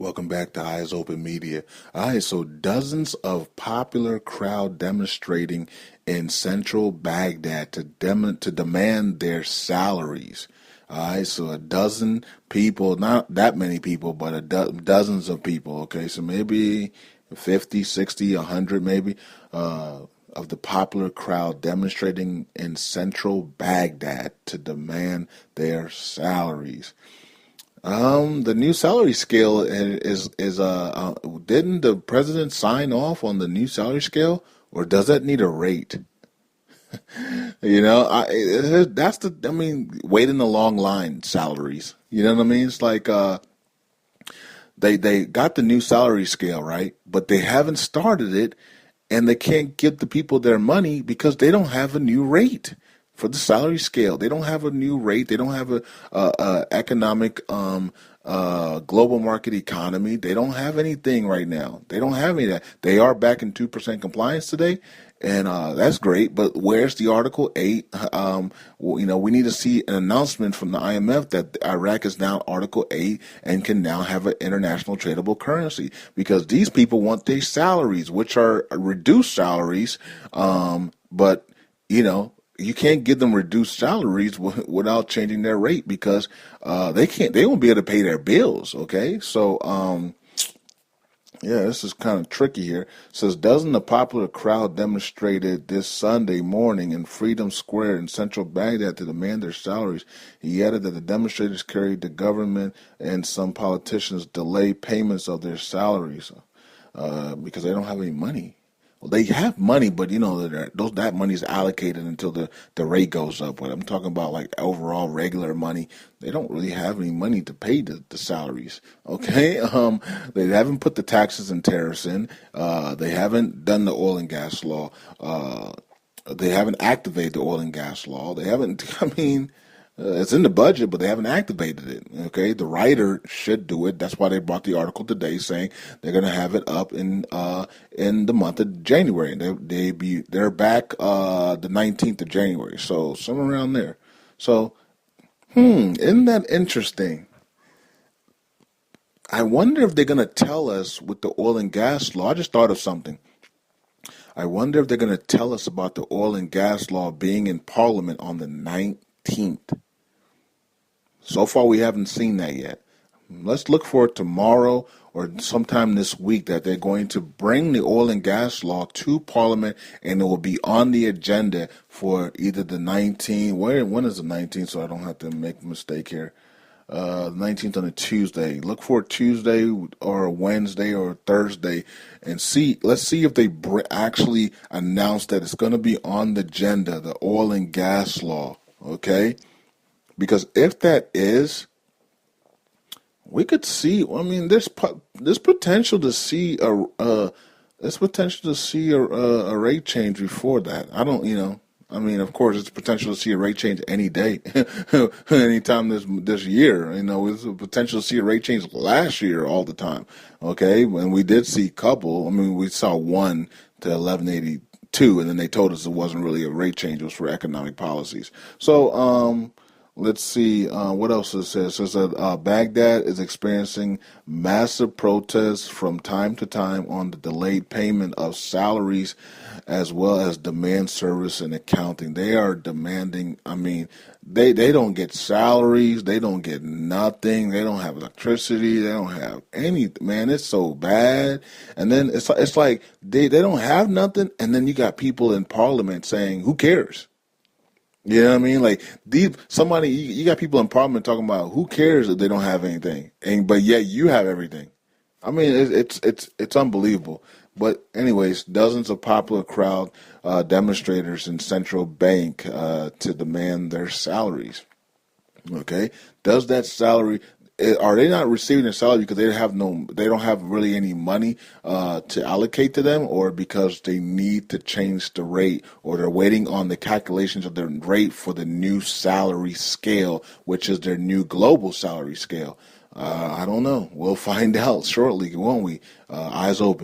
Welcome back to Eyes Open Media. All right, so dozens of popular crowd demonstrating in central Baghdad to demand their salaries. All right, so a dozen people, not that many people, but dozens of people. Okay, so maybe 50, 60, 100 maybe of the popular crowd demonstrating in central Baghdad to demand their salaries. The new salary scale didn't the president sign off on the new salary scale, or does that need a rate? That's wait in the long line salaries. You know what I mean? It's like they got the new salary scale, right? But they haven't started it, and they can't give the people their money because they don't have a new rate for the salary scale. They don't have a new rate. They don't have a economic global market economy. They don't have anything right now. They don't have any of that. They are back in 2% compliance today, and that's great. But where's the Article 8? We need to see an announcement from the IMF that Iraq is now Article 8 and can now have an international tradable currency, because these people want their salaries, which are reduced salaries, but you can't give them reduced salaries without changing their rate, because they won't be able to pay their bills. Okay, so this is kind of tricky here. It says doesn't the popular crowd demonstrated this Sunday morning in Freedom Square in central Baghdad to demand their salaries. He added that the demonstrators carried the government and some politicians delay payments of their salaries because they don't have any money. They have money, but that money is allocated until the rate goes up. But I'm talking about like overall regular money. They don't really have any money to pay the salaries. Okay, they haven't put the taxes and tariffs in. They haven't done the oil and gas law. They haven't activated the oil and gas law. They haven't. It's in the budget, but they haven't activated it. Okay, the writer should do it. That's why they brought the article today, saying they're going to have it up in the month of January. They're back the 19th of January, so somewhere around there. So, isn't that interesting? I wonder if they're going to tell us with the oil and gas law. I just thought of something. I wonder if they're going to tell us about the oil and gas law being in Parliament on the 19th. So far, we haven't seen that yet. Let's look for it tomorrow or sometime this week, that they're going to bring the oil and gas law to Parliament, and it will be on the agenda for either the 19th. When is the 19th? So I don't have to make a mistake here. 19th on a Tuesday. Look for Tuesday or Wednesday or Thursday, and let's see if they actually announce that it's going to be on the agenda, the oil and gas law. Okay. Because if that is, we could see. There's potential to see a rate change before that. Of course, it's potential to see a rate change any day, anytime this year. There's a potential to see a rate change last year all the time. Okay, and we did see a couple. We saw one to 1182, and then they told us it wasn't really a rate change; it was for economic policies. So, let's see what else it says. It says that Baghdad is experiencing massive protests from time to time on the delayed payment of salaries, as well as demand service and accounting. They are demanding. They don't get salaries. They don't get nothing. They don't have electricity. They don't have any. Man, it's so bad. And then it's like they don't have nothing. And then you got people in Parliament saying, "Who cares?" You know what I mean? Like you got people in Parliament talking about who cares if they don't have anything, but yet you have everything. It's unbelievable. But anyways, dozens of popular crowd demonstrators in central bank to demand their salaries. Okay, does that salary? Are they not receiving their salary because they don't have really any money to allocate to them, or because they need to change the rate, or they're waiting on the calculations of their rate for the new salary scale, which is their new global salary scale? I don't know. We'll find out shortly, won't we? Eyes open.